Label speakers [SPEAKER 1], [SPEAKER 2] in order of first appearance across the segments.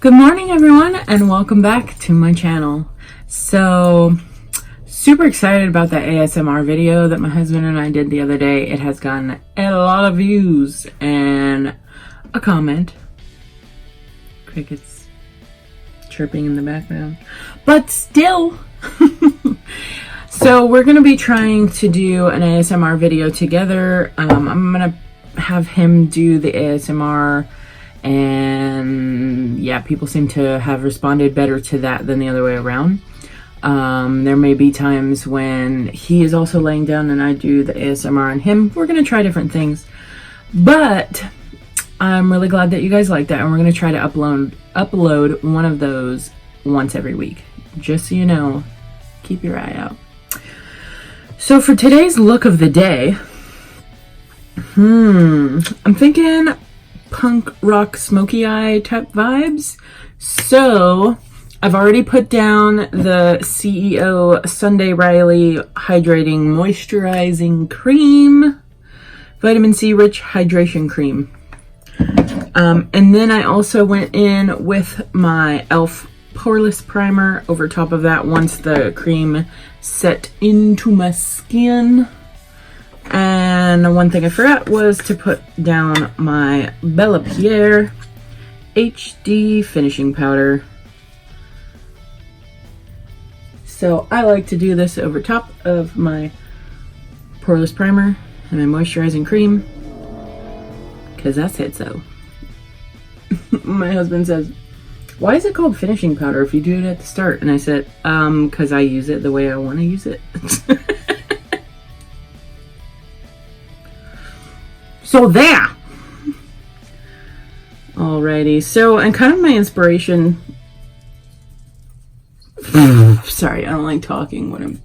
[SPEAKER 1] Good morning, everyone, and welcome back to my channel. So, super excited about that ASMR video that my husband and I did the other day. It has gotten a lot of views and a comment. Crickets chirping in the background. But still, so we're going to be trying to do an ASMR video together. I'm going to have him do the ASMR. And yeah, people seem to have responded better to that than the other way around. There may be times when he is also laying down and I do the ASMR on him. We're going to try different things. But I'm really glad that you guys like that. And we're going to try to upload one of those once every week. Just so you know, keep your eye out. So for today's look of the day, I'm thinking punk rock smoky eye type vibes. So I've already put down the CEO Sunday Riley Hydrating Moisturizing Cream, Vitamin C Rich Hydration Cream. And then I also went in with my e.l.f. Poreless Primer over top of that once the cream set into my skin. And one thing I forgot was to put down my Bella Pierre HD finishing powder. So I like to do this over top of my poreless primer and my moisturizing cream because I said so. My husband says, why is it called finishing powder if you do it at the start? And I said, because I use it the way I want to use it. So there. Alrighty, so, and kind of my inspiration. Sorry, I don't like talking when I'm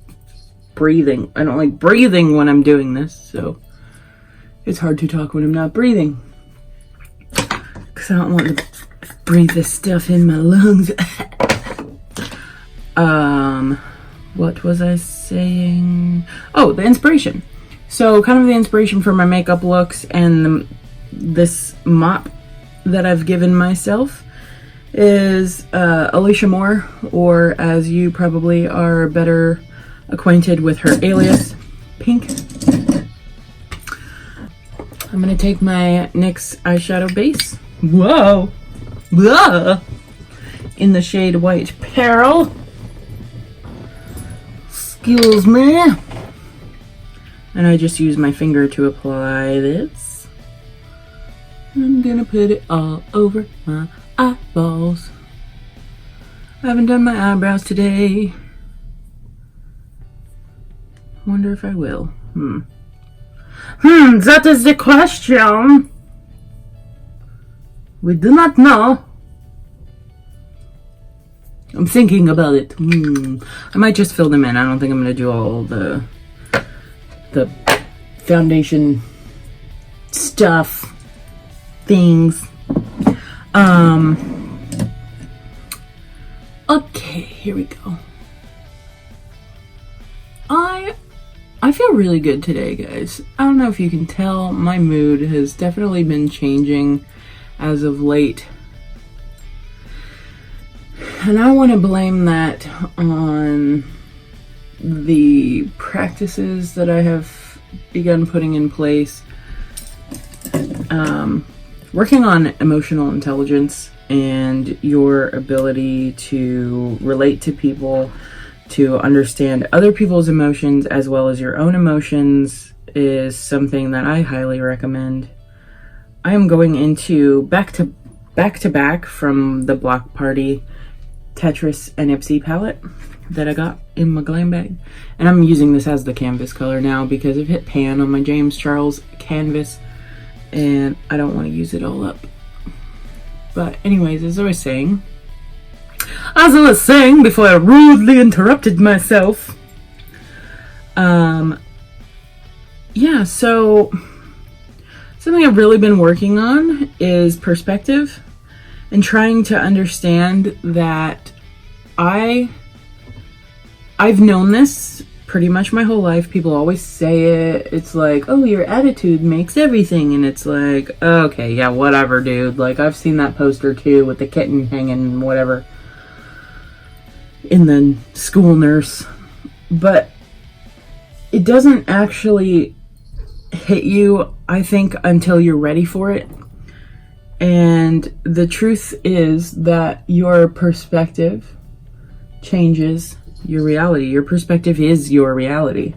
[SPEAKER 1] breathing. I don't like breathing when I'm doing this, so it's hard to talk when I'm not breathing. Because I don't want to breathe this stuff in my lungs. What was I saying? Oh, the inspiration. So kind of the inspiration for my makeup looks and this mop that I've given myself is Alicia Moore, or as you probably are better acquainted with her alias, Pink. I'm going to take my NYX eyeshadow base. Whoa! Whoa! In the shade White Peril. Excuse me. And I just use my finger to apply this. I'm gonna put it all over my eyeballs. I haven't done my eyebrows today. Wonder if I will. That is the question. We do not know. I'm thinking about it. I might just fill them in. I don't think I'm gonna do all the foundation stuff things. Okay, here we go. I feel really good today, guys. I don't know if you can tell, my mood has definitely been changing as of late. And I want to blame that on the practices that I have begun putting in place, working on emotional intelligence and your ability to relate to people, to understand other people's emotions as well as your own emotions is something that I highly recommend. I am going into back to back from the Block Party Tetris and Ipsy palette that I got in my glam bag, and I'm using this as the canvas color now because I've hit pan on my James Charles canvas and I don't want to use it all up. But anyways, as I was saying before I rudely interrupted myself, yeah, so something I've really been working on is perspective and trying to understand that I've known this pretty much my whole life. People always say it. It's like, oh, your attitude makes everything. And it's like, okay, yeah, whatever, dude. Like, I've seen that poster too with the kitten hanging, whatever, in the school nurse. But it doesn't actually hit you, I think, until you're ready for it. And the truth is that your perspective changes your reality. Your perspective is your reality.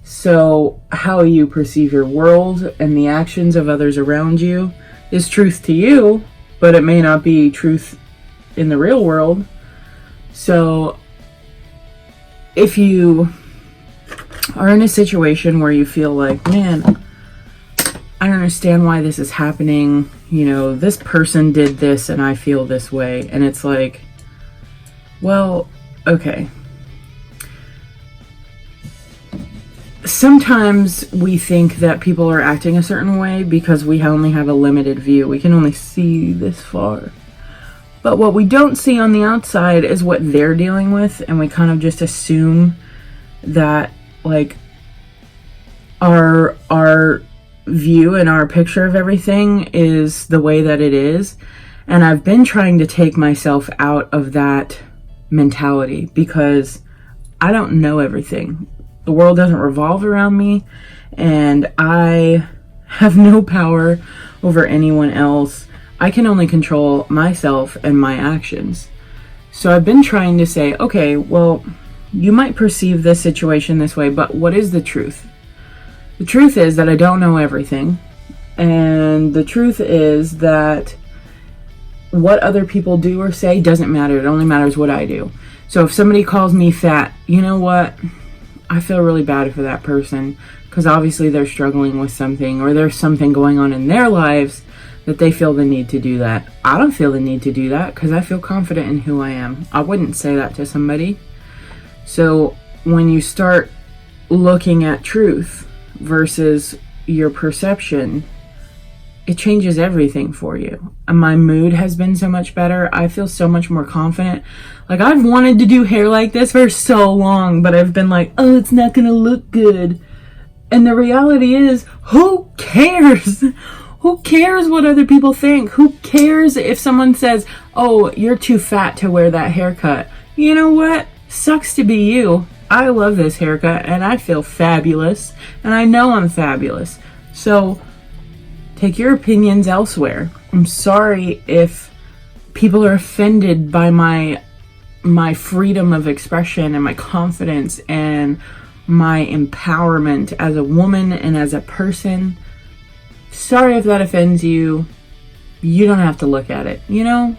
[SPEAKER 1] So how you perceive your world and the actions of others around you is truth to you, but it may not be truth in the real world. So if you are in a situation where you feel like, man, I don't understand why this is happening, you know, this person did this and I feel this way, and it's like, well, okay. Sometimes we think that people are acting a certain way because we only have a limited view. We can only see this far. But what we don't see on the outside is what they're dealing with, and we kind of just assume that, like, our view and our picture of everything is the way that it is. And I've been trying to take myself out of that mentality because I don't know everything. The world doesn't revolve around me, and I have no power over anyone else. I can only control myself and my actions. So I've been trying to say, okay, well, you might perceive this situation this way, but what is the truth? The truth is that I don't know everything. And the truth is that what other people do or say doesn't matter. It only matters what I do. So if somebody calls me fat, you know what? I feel really bad for that person because obviously they're struggling with something, or there's something going on in their lives that they feel the need to do that. I don't feel the need to do that because I feel confident in who I am. I wouldn't say that to somebody. So when you start looking at truth versus your perception, it changes everything for you. And my mood has been so much better. I feel so much more confident. Like, I've wanted to do hair like this for so long, but I've been like, oh, it's not gonna look good. And the reality is, who cares? Who cares what other people think? Who cares if someone says, oh, you're too fat to wear that haircut? You know what? Sucks to be you. I love this haircut and I feel fabulous, and I know I'm fabulous. So take your opinions elsewhere. I'm sorry if people are offended by my freedom of expression and my confidence and my empowerment as a woman and as a person. Sorry if that offends you. You don't have to look at it, you know?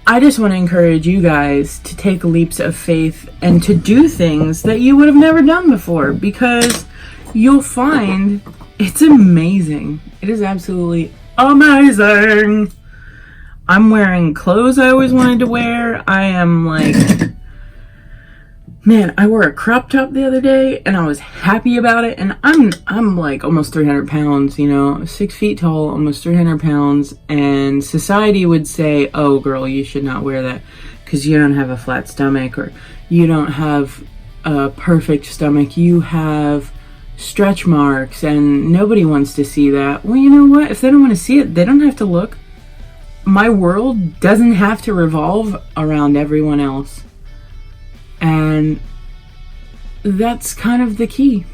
[SPEAKER 1] I just want to encourage you guys to take leaps of faith and to do things that you would have never done before, because you'll find it's amazing. It is absolutely amazing. I'm wearing clothes I always wanted to wear. I am like, man, I wore a crop top the other day and I was happy about it. And I'm like almost 300 pounds, you know, 6 feet tall, almost 300 pounds. And society would say, oh girl, you should not wear that because you don't have a flat stomach, or you don't have a perfect stomach. You have stretch marks and nobody wants to see that. Well, you know what? If they don't want to see it, they don't have to look. My world doesn't have to revolve around everyone else. And that's kind of the key.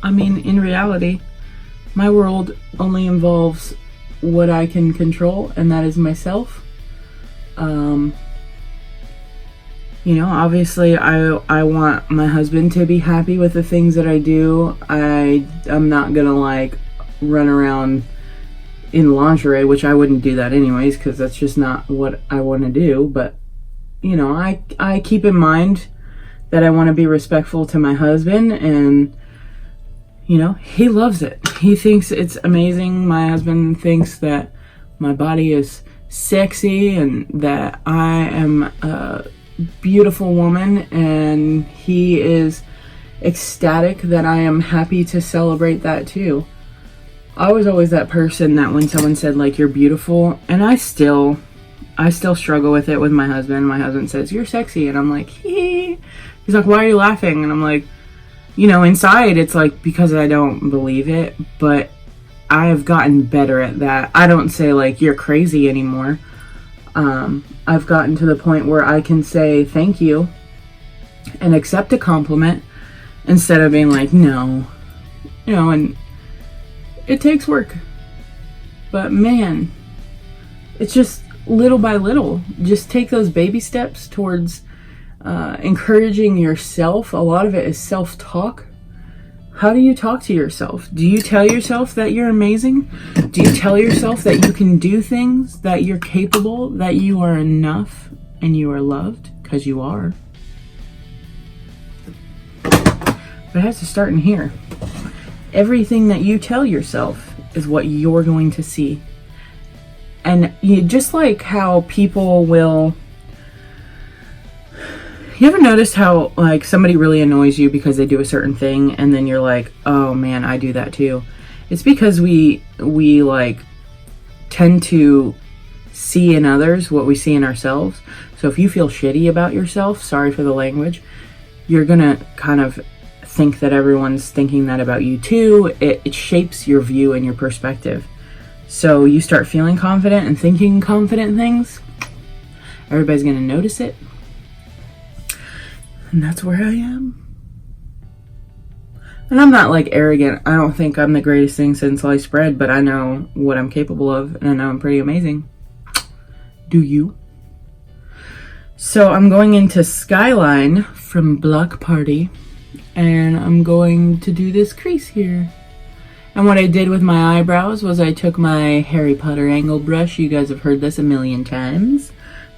[SPEAKER 1] I mean, in reality, my world only involves what I can control, and that is myself. You know, obviously I want my husband to be happy with the things that I do. I'm not gonna like run around in lingerie, which I wouldn't do that anyways, because that's just not what I want to do. But you know, I keep in mind that I want to be respectful to my husband, and you know, he loves it. He thinks it's amazing. My husband thinks that my body is sexy and that I am a beautiful woman, and he is ecstatic that I am happy to celebrate that too. I was always that person that when someone said like, you're beautiful, and I still struggle with it with my husband. My husband says, you're sexy, and I'm like, hee, He's like, why are you laughing? And I'm like, you know, inside it's like, because I don't believe it, but I have gotten better at that. I don't say like, you're crazy anymore. I've gotten to the point where I can say thank you and accept a compliment instead of being like, no, you know, and it takes work. But man, it's just little by little. Just take those baby steps towards encouraging yourself. A lot of it is self-talk. How do you talk to yourself? Do you tell yourself that you're amazing? Do you tell yourself that you can do things, that you're capable, that you are enough and you are loved? Because you are. But it has to start in here. Everything that you tell yourself is what you're going to see. And just like how people will... You ever notice how, like, somebody really annoys you because they do a certain thing, and then you're like, oh man, I do that too? It's because we like, tend to see in others what we see in ourselves. So if you feel shitty about yourself, sorry for the language, you're gonna kind of think that everyone's thinking that about you too. It shapes your view and your perspective. So you start feeling confident and thinking confident things, everybody's gonna notice it. And that's where I am. And I'm not like arrogant. I don't think I'm the greatest thing since sliced bread, but I know what I'm capable of, and I know I'm pretty amazing. Do you? So I'm going into Skyline from Block Party, and I'm going to do this crease here. And what I did with my eyebrows was I took my Harry Potter angle brush. You guys have heard this a million times,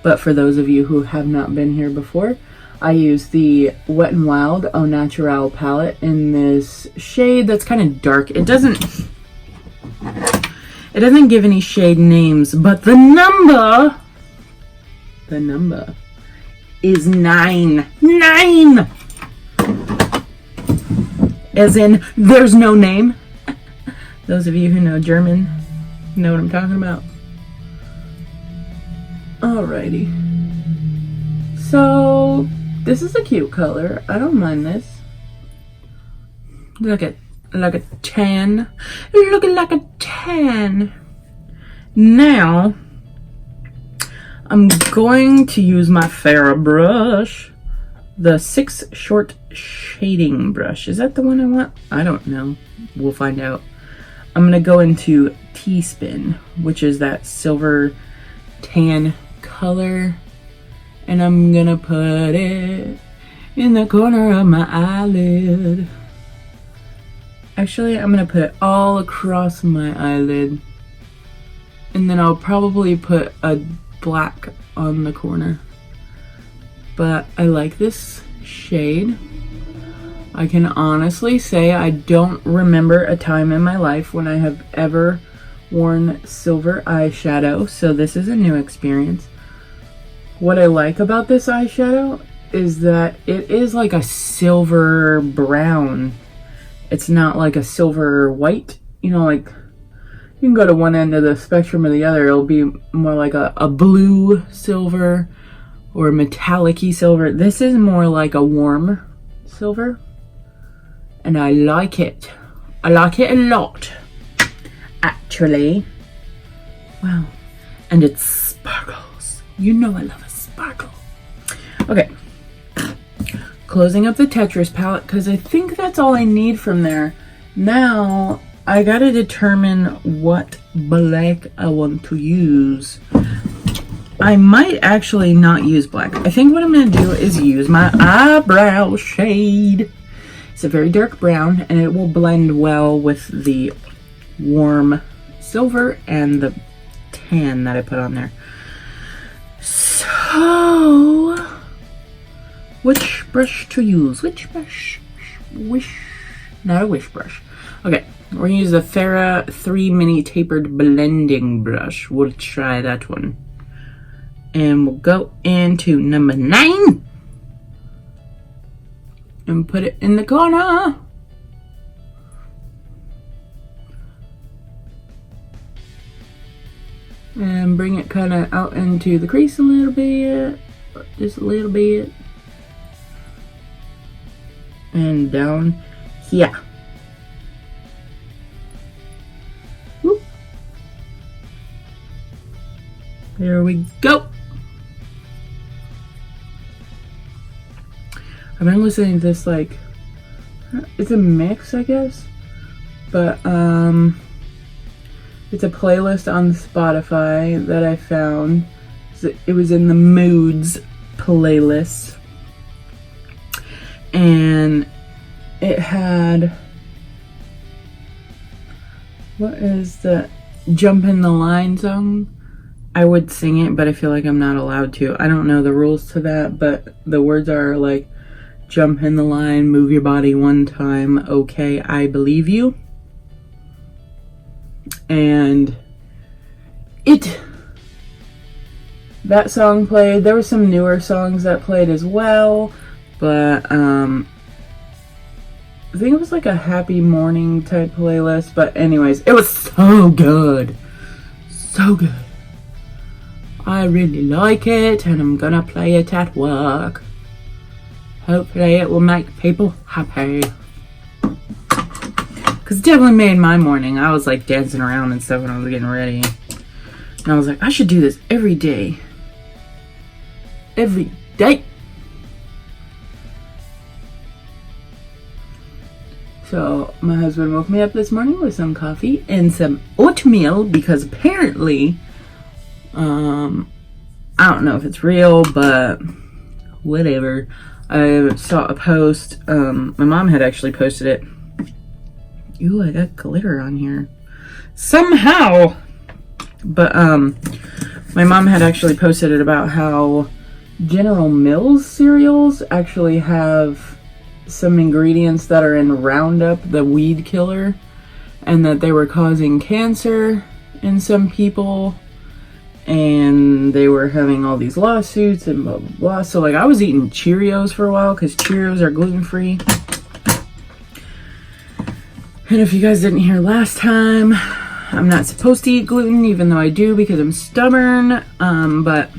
[SPEAKER 1] but for those of you who have not been here before, I use the Wet n Wild Au Naturel palette in this shade that's kind of dark. It doesn't give any shade names, but the number is 9. 9! As in, there's no name. Those of you who know German know what I'm talking about. Alrighty. So... this is a cute color. I don't mind this. Look at tan. Looking like a tan. Now, I'm going to use my Farrah brush. The 6 Short Shading Brush. Is that the one I want? I don't know. We'll find out. I'm going to go into T-Spin, which is that silver tan color. And I'm gonna put it in the corner of my eyelid. Actually, I'm gonna put it all across my eyelid. And then I'll probably put a black on the corner. But I like this shade. I can honestly say I don't remember a time in my life when I have ever worn silver eyeshadow. So this is a new experience. What I like about this eyeshadow is that it is like a silver brown. It's not like a silver white. You know, like you can go to one end of the spectrum or the other. It'll be more like a blue silver or metallic-y silver. This is more like a warm silver. And I like it. I like it a lot, actually. Wow. And it sparkles. You know I love a sparkle. Okay, closing up the Tetris palette because I think that's all I need from there. Now I gotta determine what black I want to use. I might actually not use black. I think what I'm gonna do is use my eyebrow shade. It's a very dark brown and it will blend well with the warm silver and the tan that I put on there. So, which brush to use? Which brush? Not a wish brush. Okay, we're gonna use the Farrah 3 Mini Tapered Blending Brush. We'll try that one. And we'll go into number 9. And put it in the corner. And bring it kind of out into the crease a little bit. Just a little bit. and down here. Whoop. There we go. I've been listening to this, like, it's a mix, I guess, but it's a playlist on Spotify that I found. It was in the Moods playlist, and it had, what is the Jump in the Line song? I would sing it, but I feel like I'm not allowed to. I don't know the rules to that, but the words are like, jump in the line, move your body one time, okay, I believe you. And that song played. There were some newer songs that played as well, but I think it was like a happy morning type playlist. But anyways, it was so good. So good. I really like it, and I'm gonna play it at work. Hopefully it will make people happy. Because it definitely made my morning. I was like dancing around and stuff when I was getting ready. And I was like, I should do this every day. Every day. So my husband woke me up this morning with some coffee and some oatmeal, because apparently, I don't know if it's real, but whatever. I saw a post, my mom had actually posted it. Ooh, I got glitter on here. Somehow! But, my mom had actually posted it about how General Mills cereals actually have some ingredients that are in Roundup, the weed killer, and that they were causing cancer in some people. And they were having all these lawsuits and blah, blah, blah. So, like, I was eating Cheerios for a while because Cheerios are gluten-free. And if you guys didn't hear last time, I'm not supposed to eat gluten, even though I do because I'm stubborn. But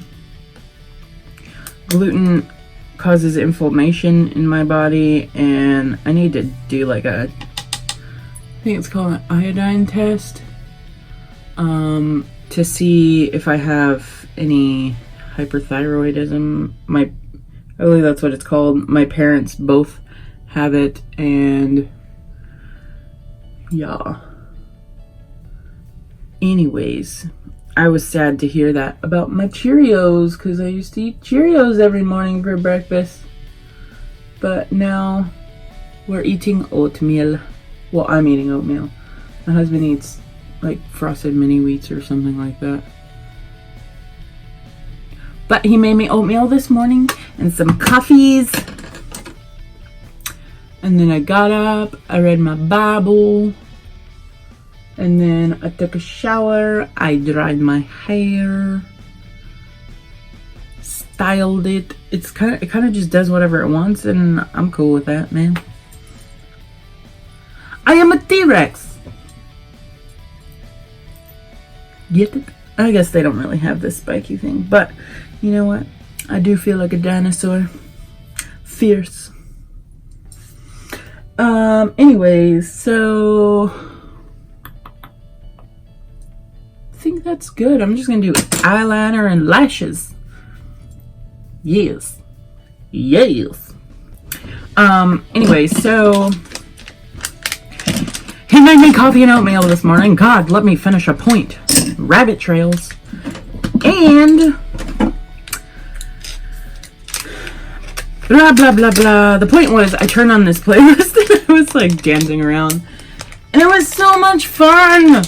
[SPEAKER 1] gluten causes inflammation in my body, and I need to do like I think it's called an iodine test. To see if I have any hyperthyroidism. I believe that's what it's called. My parents both have it, and yeah. Anyways, I was sad to hear that about my Cheerios, because I used to eat Cheerios every morning for breakfast. But now we're eating oatmeal. Well, I'm eating oatmeal. My husband eats like frosted mini wheats or something like that. But he made me oatmeal this morning and some coffees. And then I got up, I read my Bible, and then I took a shower, I dried my hair, styled it. It kind of just does whatever it wants, and I'm cool with that, man. I am a T-Rex. Get it? I guess they don't really have this spiky thing, but you know what? I do feel like a dinosaur. Fierce. Anyways, so I think that's good. I'm just gonna do eyeliner and lashes. Yes. Yes. Anyways, so he made me coffee and oatmeal this morning. God, let me finish a point. Rabbit trails. And blah, blah, blah, blah. The point was, I turned on this playlist and I was like dancing around. And it was so much fun.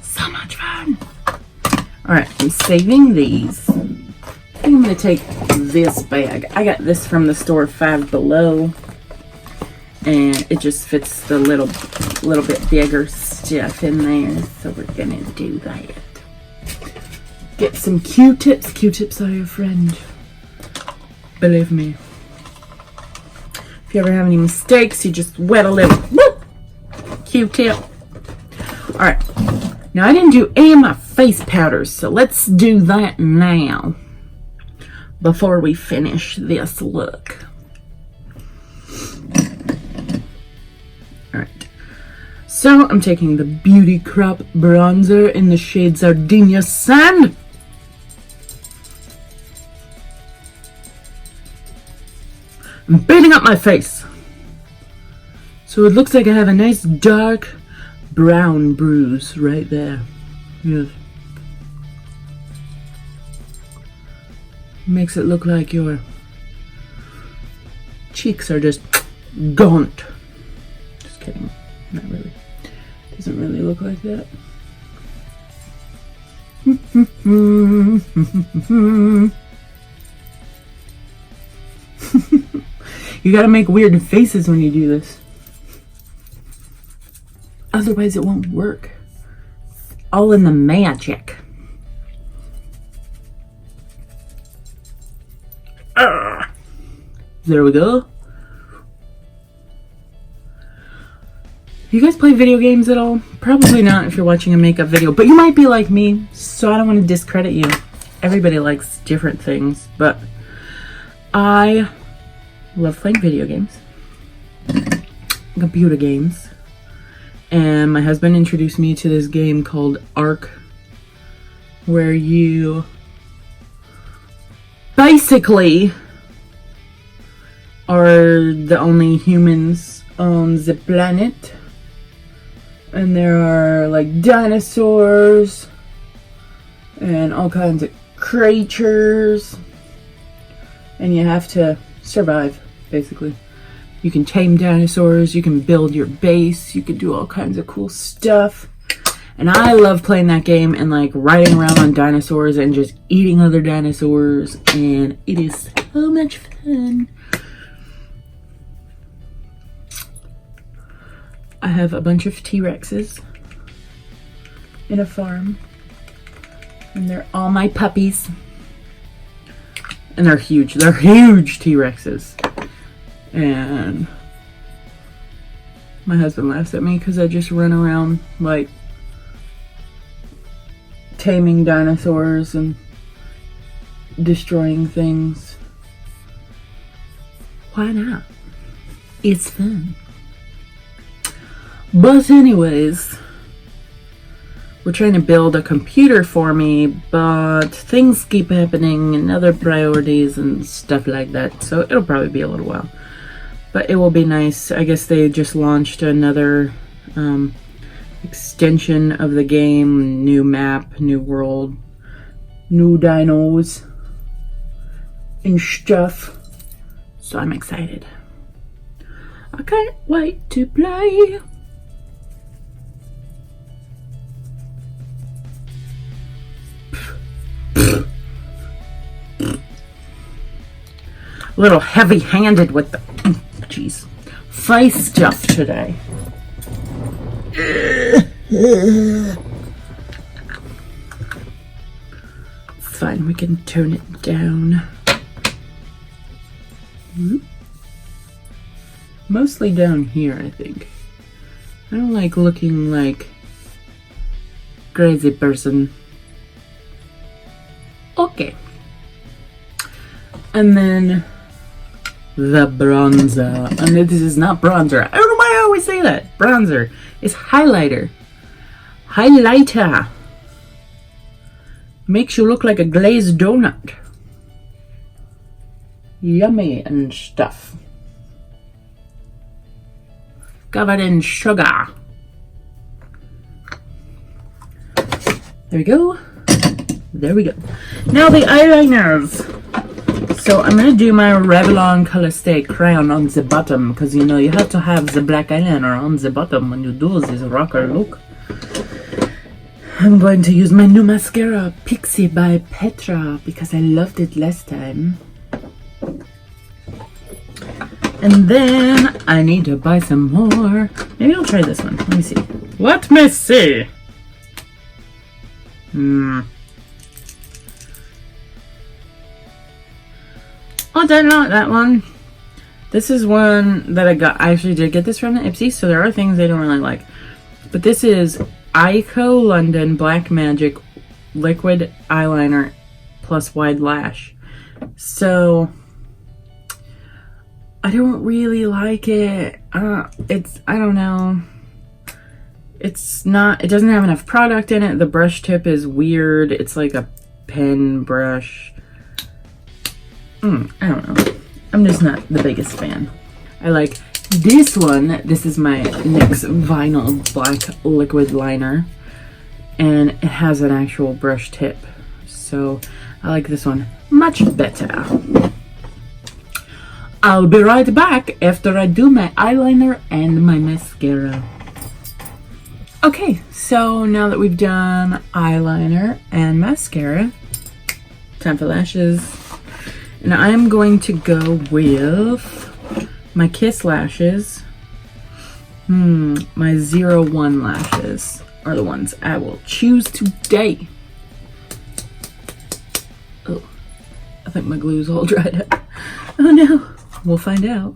[SPEAKER 1] So much fun. Alright, I'm saving these. I think I'm going to take this bag. I got this from the store Five Below. And it just fits the little bit bigger stuff in there. So we're gonna do that. Get some Q-tips. Q-tips are your friend. Believe me. If you ever have any mistakes, you just wet a little whoop, Q-tip. Alright. Now I didn't do any of my face powders, so let's do that now. Before we finish this look. So I'm taking the Beauty Crop bronzer in the shade Sardinia Sand. I'm painting up my face, so it looks like I have a nice dark brown bruise right there. Yes. Makes it look like your cheeks are just gaunt. Just kidding. Not really. Doesn't really look like that. You gotta make weird faces when you do this. Otherwise it won't work. All in the magic. There we go. You guys play video games at all? Probably not if you're watching a makeup video, but you might be like me, so I don't want to discredit you. Everybody likes different things, but I love playing video games, computer games, and my husband introduced me to this game called Ark, where you basically are the only humans on the planet, and there are like dinosaurs and all kinds of creatures, and you have to survive, basically. You can tame dinosaurs, you can build your base, you can do all kinds of cool stuff. And I love playing that game and like riding around on dinosaurs and just eating other dinosaurs, and it is so much fun. I have a bunch of T-Rexes in a farm, and they're all my puppies. And they're huge. They're huge T-Rexes. And my husband laughs at me because I just run around like taming dinosaurs and destroying things. Why not? It's fun. But anyways, we're trying to build a computer for me, but things keep happening and other priorities and stuff like that, so it'll probably be a little while. But it will be nice. I guess they just launched another extension of the game, new map, new world, new dinos and stuff. So I'm excited. I can't wait to play. A little heavy-handed with the face stuff today. It's fine, we can tone it down. Mostly down here, I think. I don't like looking like crazy person. Okay. And then the bronzer. And this is not bronzer. I don't know why I always say that. Bronzer is highlighter. Highlighter. Makes you look like a glazed donut. Yummy and stuff. Covered in sugar. There we go. There we go. Now the eyeliners. So I'm going to do my Revlon Color Stay crayon on the bottom, because you know you have to have the black eyeliner on the bottom when you do this rocker look. I'm going to use my new mascara, Pixie by Petra, because I loved it last time. And then I need to buy some more. Maybe I'll try this one. Let me see. Let me see. Oh, I not that one. This is one that I got. I actually did get this from the Ipsy, so there are things I don't really like. But this is Ico London Black Magic Liquid Eyeliner plus Wide Lash. So I don't really like it. I don't know. It's not, it doesn't have enough product in it. The brush tip is weird. It's like a pen brush. I don't know. I'm just not the biggest fan. I like this one. This is my NYX Vinyl Black Liquid Liner. And it has an actual brush tip. So I like this one much better. I'll be right back after I do my eyeliner and my mascara. Okay, so now that we've done eyeliner and mascara, time for lashes. And I'm going to go with my Kiss lashes. My 01 lashes are the ones I will choose today. Oh, I think my glue's all dried up. Oh no, we'll find out.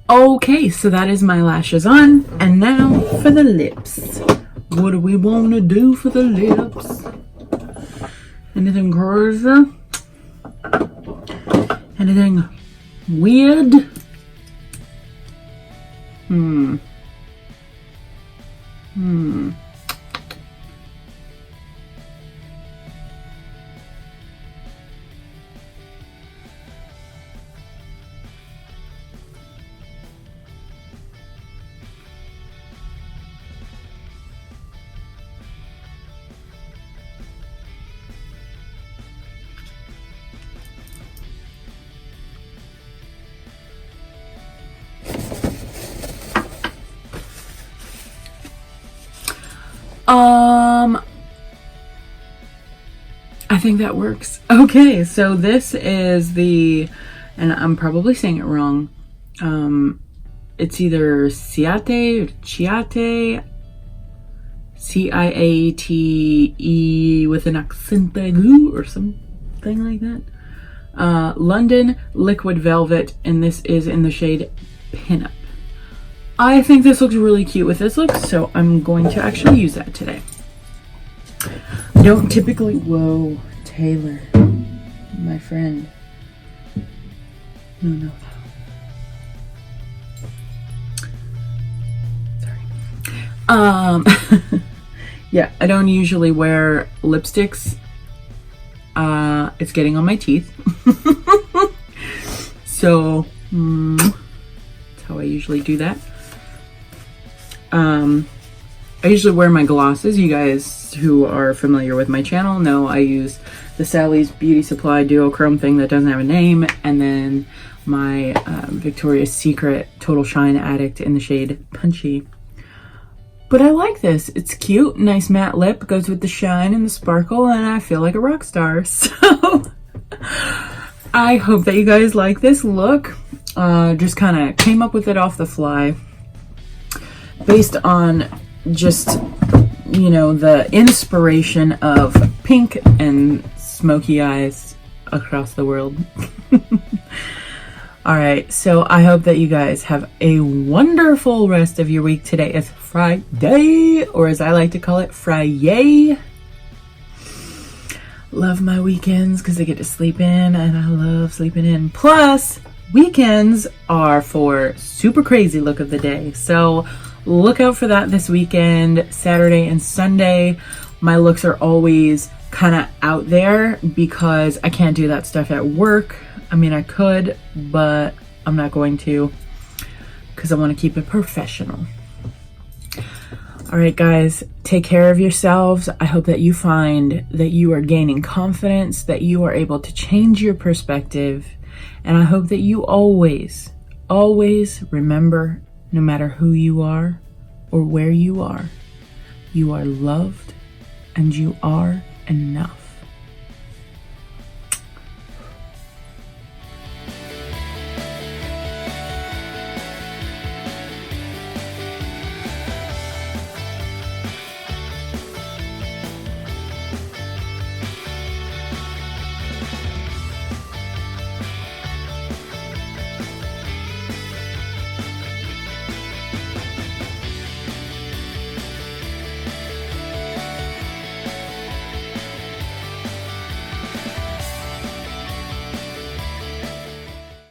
[SPEAKER 1] Okay, so that is my lashes on, and now for the lips. What do we want to do for the lips? Anything crazy? Anything weird? I think that works. Okay, so this is the, and I'm probably saying it wrong. It's either Ciate or Ciate, Ciate with an accent aigu or something like that. London Liquid Velvet, and this is in the shade Pinup. I think this looks really cute with this look, so I'm going to actually use that today. I don't typically, whoa, Taylor, my friend. No. Sorry. Yeah, I don't usually wear lipsticks. It's getting on my teeth. So, that's how I usually do that. I usually wear my glosses. You guys who are familiar with my channel know I use the Sally's Beauty Supply duochrome thing that doesn't have a name, and then my Victoria's Secret Total Shine Addict in the shade Punchy. But I like this. It's cute, nice matte lip, goes with the shine and the sparkle, and I feel like a rock star. So I hope that you guys like this look. Just kind of came up with it off the fly, based on just, you know, the inspiration of pink and smoky eyes across the world. All right, so I hope that you guys have a wonderful rest of your week. Today is Friday, or as I like to call it, Friday. Love my weekends because I get to sleep in, and I love sleeping in. Plus, weekends are for super crazy look of the day. So look out for that this weekend, Saturday and Sunday. My looks are always kind of out there because I can't do that stuff at work. I mean, I could, but I'm not going to because I want to keep it professional. All right, guys, take care of yourselves. I hope that you find that you are gaining confidence, that you are able to change your perspective. And I hope that you always remember, no matter who you are or where you are loved and you are enough.